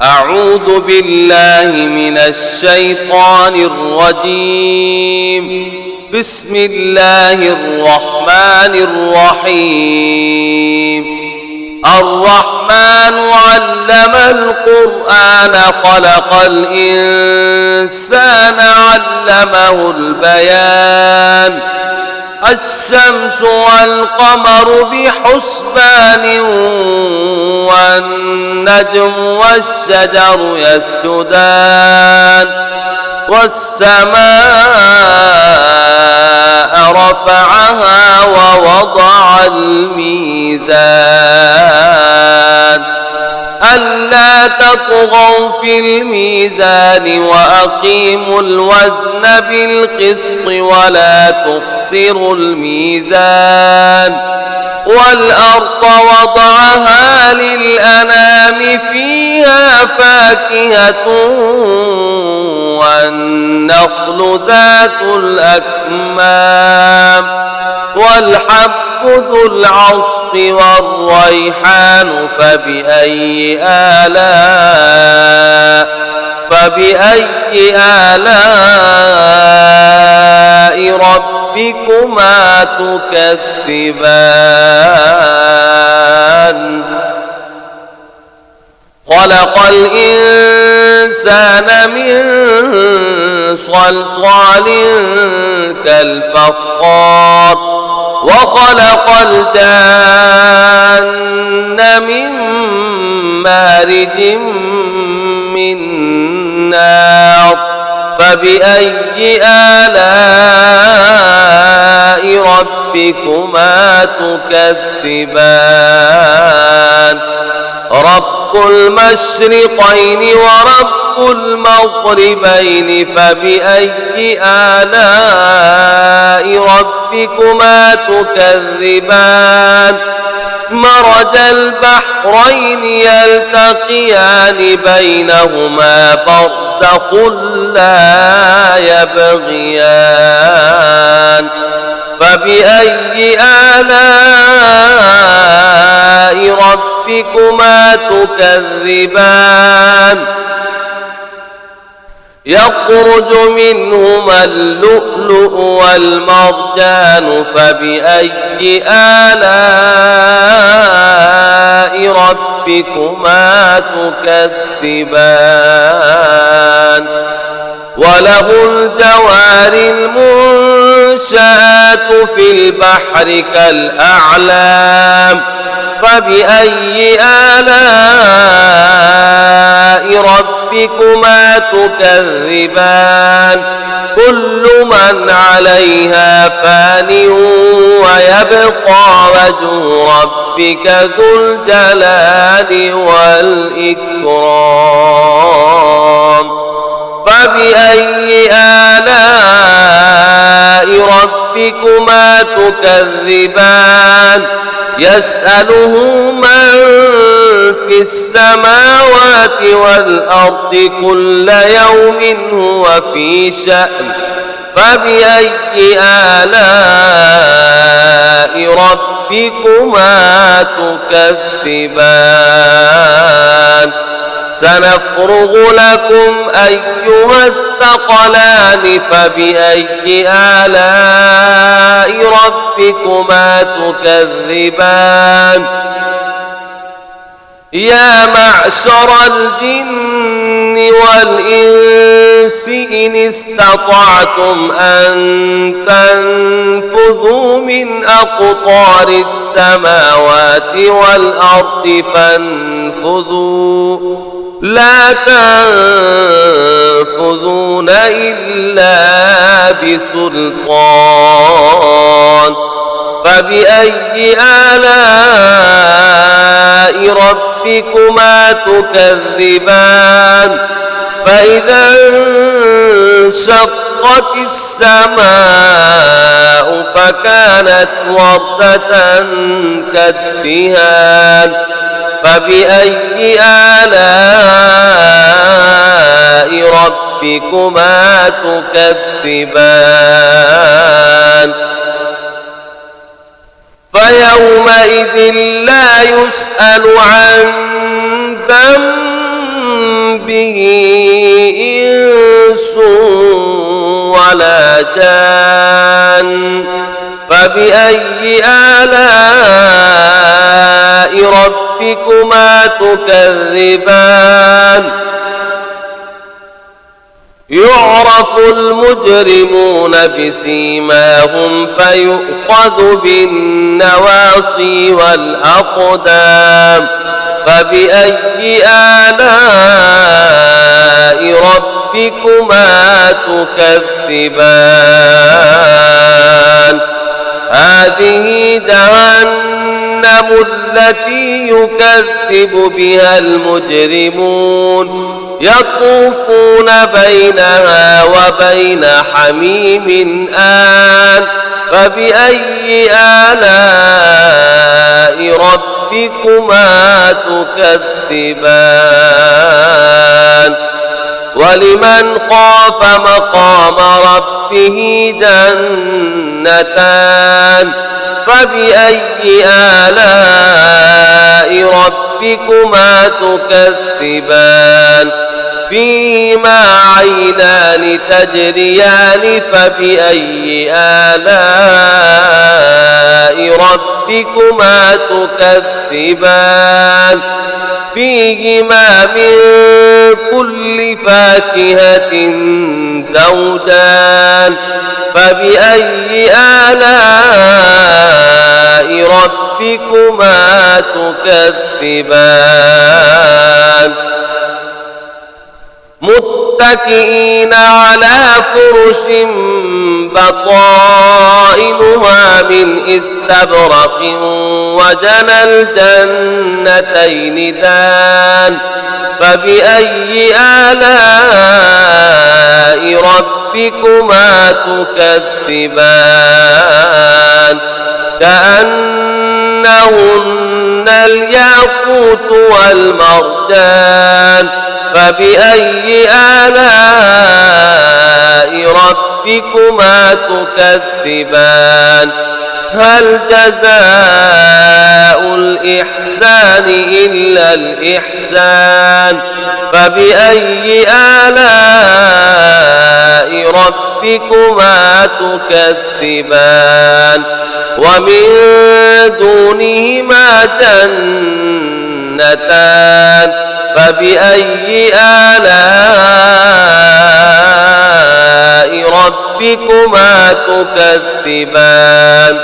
أعوذ بالله من الشيطان الرجيم. بسم الله الرحمن الرحيم. الرحمن علم القرآن خلق الإنسان علمه البيان. الشمس والقمر بحسبان والنجم والشجر يسجدان والسماء رفعها ووضع الميزان ألا تطغوا في الميزان وأقيموا الوزن بالقسط ولا تخسروا الميزان والأرض وضعها للأنام فيها فاكهة والنخل ذات الأكمام والحب ذو العصف والريحان فبأي آلاء ربكما تكذبان. خلق الإنسان من صلصال كالفخار وخلق الجان من مارج من نار فبأي آلاء ربكما تكذبان. رب المشرقين ورب المغربين فبأي آلاء ربكما تكذبان. مرج البحرين يلتقيان بينهما برزخ لا يبغيان فبأي آلاء ربكما تكذبان. يخرج منهما اللؤلؤ والمرجان فبأي آلاء ربكما تكذبان. وله الجوار المنشآت في البحر كالأعلام فبأي آلاء ربكما تكذبان. كل من عليها فان ويبقى وجه ربك ذو الجلال والإكرام فبأي آلاء ربكما تكذبان. يسأله من في السماوات والأرض كل يوم هو في شأن فبأي آلاء ربكما تكذبان. سنفرغ لكم أيها الثقلان فبأي آلاء ربكما تكذبان. يا معشر الجن والإنس إن استطعتم أن تنفذوا من أقطار السماوات والأرض فانفذوا لا تنفذون إلا بسلطان فبأي آلاء ربكما تكذبان. فإذا انشقت السماء فكانت وردة كالدهان فبأي آلاء ربكما تكذبان. فيومئذ لا يسأل عن ذنبه به إنس ولا جان فبأي آلاء ربكما تكذبان يعرف المجرمون بسيماهم فيؤخذ بالنواصي والأقدام فبأي آلاء ربكما تكذبان هذه جهنم التي يكذب بها المجرمون يطوفون بينها وبين حميم آن فبأي آلاء ربكما تكذبان ولمن خاف مقام ربه جنتان فبأي آلاء ربكما تكذبان فيهما عينان تجريان فبأي آلاء ربكما تكذبان فيهما من كل فاكهة زوجان فبأي آلاء ربكما تكذبان متكئين على فرش بطائنها من استبرق وجنى الجنتين دان فبأي آلاء ربكما تكذبان كأنهن الياقوت والمرجان فبأي آلاء ربكما تكذبان هل جزاء الإحسان إلا الإحسان فبأي آلاء ربكما تكذبان ومن دونهما جنتان فبأي آلاء ربكما تكذبان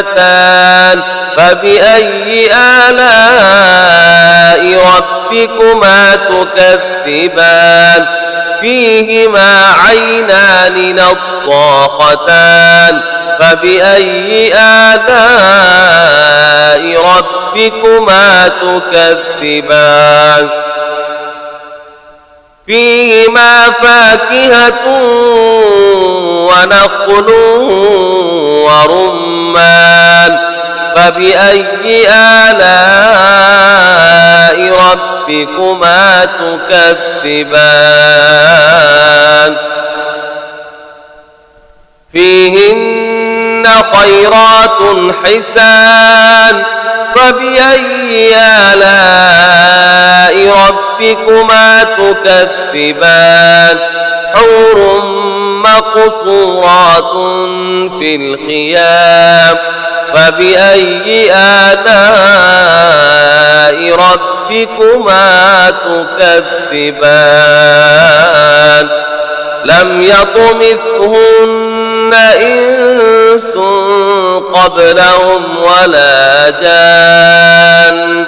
مدهامتان فبأي آلاء ربكما تكذبان فيهما عينان نضاختان فبأي آلاء ربكما تكذبان فيهما فاكهة ونخل ورمان فبأي آلاء ربكما تكذبان فيهن خيرات حسان فبأي آلاء ربكما تكذبان حور مقصورات في الخيام فبأي آلاء ربكما تكذبان لم يطمثهن إنس قبلهم ولا جان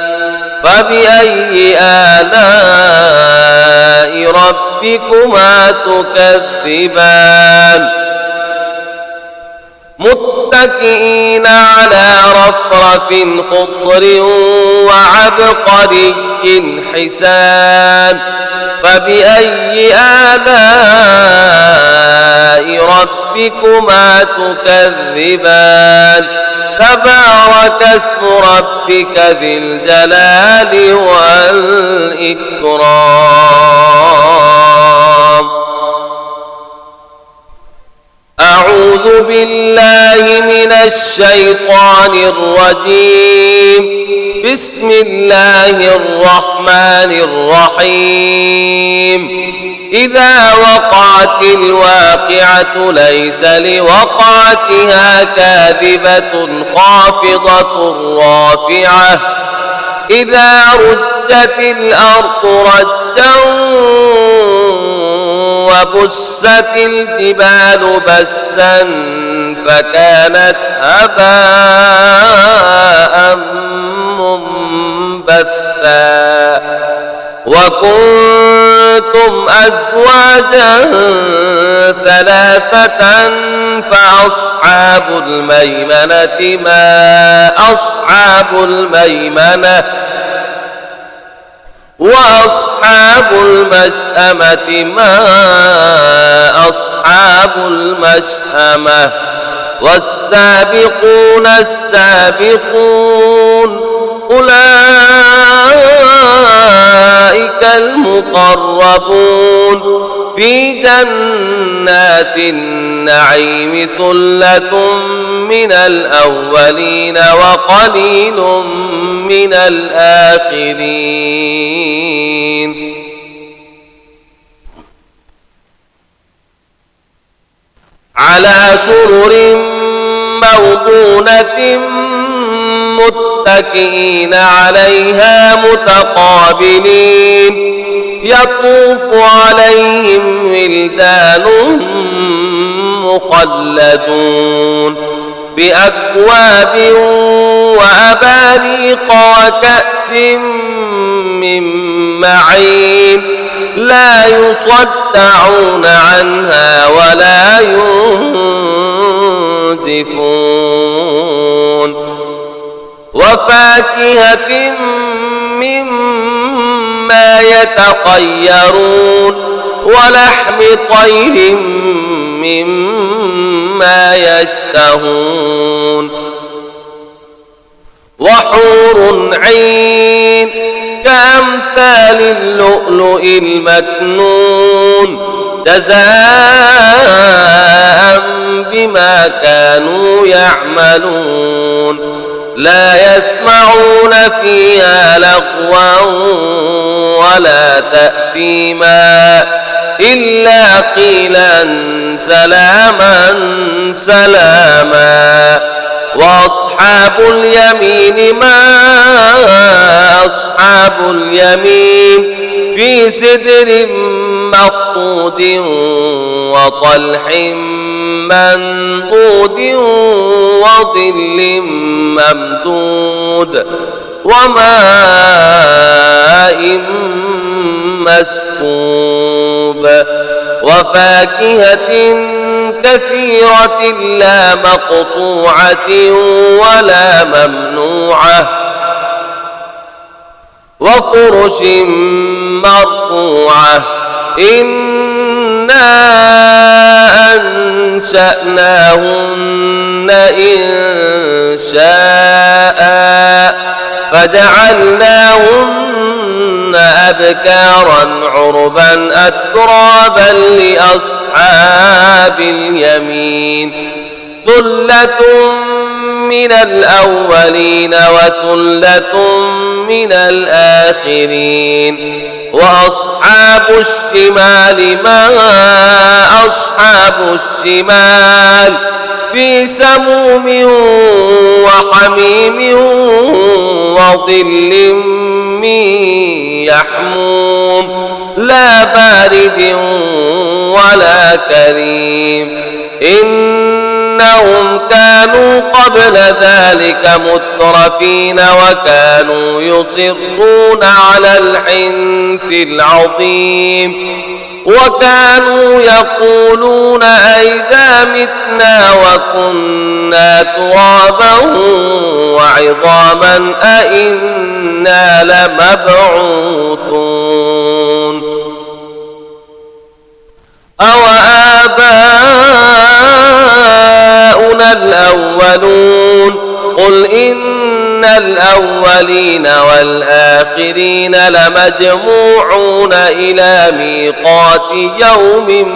فبأي آلاء ربكما تكذبان متكئين على رفرف خضر وعبقري حسان فبأي آلاء ربكما تكذبان تبارك اسم ربك ذي الجلال والإكرام أعوذ أعوذ بالله من الشيطان الرجيم. بسم الله الرحمن الرحيم. إذا وقعت الواقعة ليس لوقعتها كاذبة خافضة رافعة إذا رجت الأرض رجا وبست الجبال بسا فكانت هباء منبثا وكنتم أزواجا ثلاثة فأصحاب الميمنة ما أصحاب الميمنة وأصحاب المشأمة ما أصحاب المشأمة والسابقون السابقون أولئك المقربون في جنات النعيم ثلة من الأولين وقليل من الآخرين. على سرر موضونة متكئين عليها متقابلين يطوف عليهم ولدان مخلدون بأكواب وأباريق وكأس من معين لا يصدعون عنها ولا ينزفون وفاكهة مما يتخيرون ولحم طير مما يشتهون وحور عين كأمثال اللؤلؤ المكنون جزاء بما كانوا يعملون لا يسمعون فيها لغوا ولا تأثيما إلا قيلا سلاما سلاما وأصحاب اليمين ما أصحاب اليمين في سدر مخضود وطلح منضود وظل ممدود وماء مسكوب وفاكهة كثيرة لا مقطوعة ولا ممنوعة وفرش مرفوعة إنا أنشأناهن إن شاء فجعلناهن أبكارا عربا أترابا لأصحاب اليمين ثلة من الأولين وثلة من الآخرين وأصحاب الشمال ما أصحاب الشمال في سموم وحميم وظل من يحموم لا بارد ولا كريم إنهم كانوا قبل ذلك مترفين وكانوا يصرون على الحنث العظيم وكانوا يقولون أئذا متنا وكنا ترابا وعظاما أئنا لمبعوثون أوآباؤنا الأولون قل إن الأولين والآخرين لمجموعون إلى ميقات يوم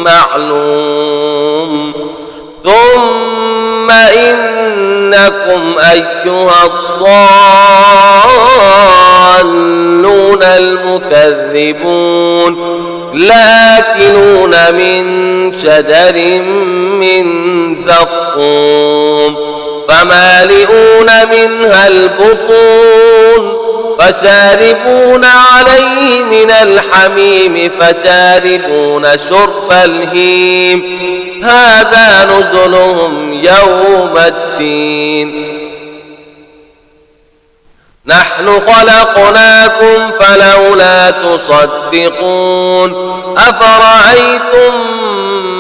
معلوم ثم إنكم أيها الضالون المكذبون لآكلون من شجر من زقوم فمالئون منها البطون فشاربون عليه من الحميم فشاربون شرب الهيم هذا نزلهم يوم الدين نحن خلقناكم فلولا تصدقون أفرأيتم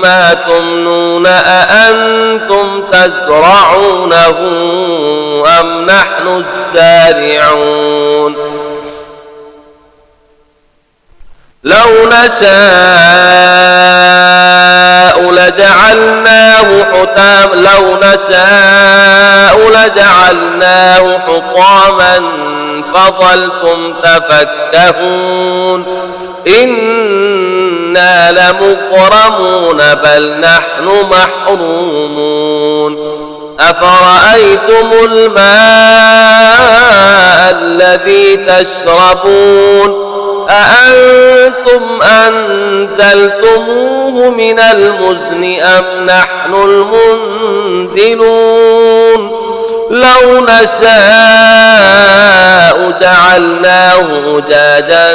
ما تمنون أأنتم تزرعونه أم نحن الزارعون لو نشاء لجعلناه حطاما فظلتم تفكهون إنا لمكرمون بل نحن محرومون أفرأيتم الماء الذي تشربون أأنتم أنزلتموه من المزن أم نحن المنزلون لو نشاء جعلناه أجاجا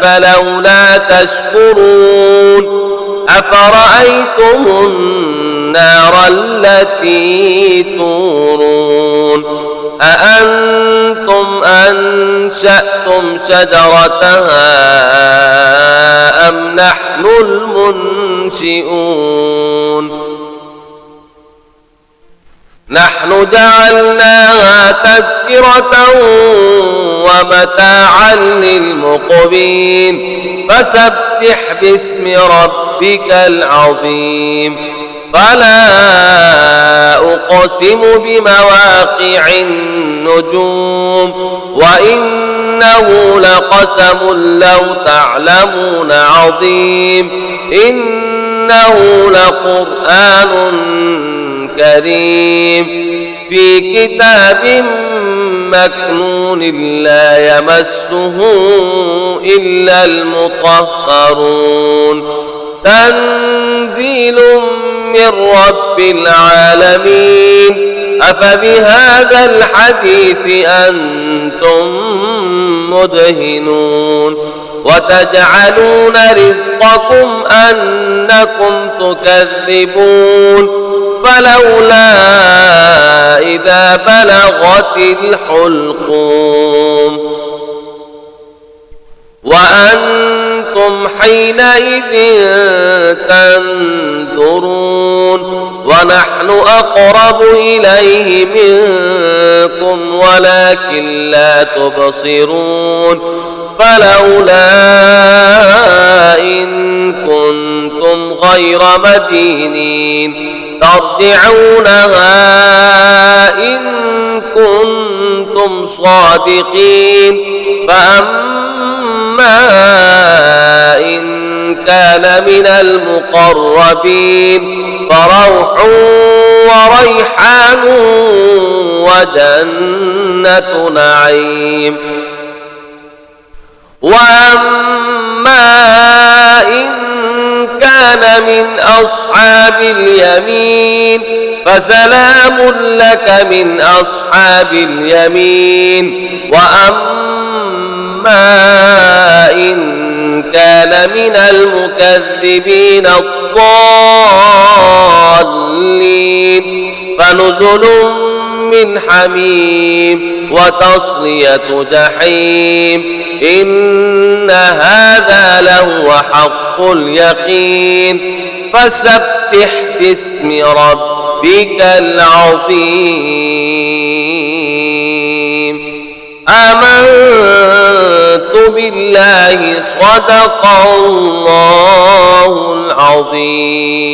فلولا تشكرون أفرأيتم النار التي تورون أأنتم أنشأتم شجرتها أم نحن المنشئون نحن جعلناها تذكرة ومتاعا للمقوين فسبح باسم ربك العظيم فلا أقسم بمواقع النجوم وإنه لقسم لو تعلمون عظيم إنه لقرآن كريم في كتاب مكنون لا يمسه إلا المطهرون تنزيل من رب العالمين أفبهذا الحديث أنتم مدهنون وتجعلون رزقكم أنكم تكذبون فلولا إذا بلغت الحلقوم وأنتم حينئذ تنظرون ونحن أقرب إليه منكم ولكن لا تبصرون فلولا إن كنتم غير مدينين ترجعونها إن كنتم صادقين فأما إن كان من المقربين فروح وريحان وجنة نعيم وأما إن كان من أصحاب اليمين فسلام لك من أصحاب اليمين وأما إن كان من المكذبين الضالين فنزل من حميم وتصلية جحيم إن هذا لهو حق اليقين فسبح باسم ربك العظيم آمنت بالله صدق الله العظيم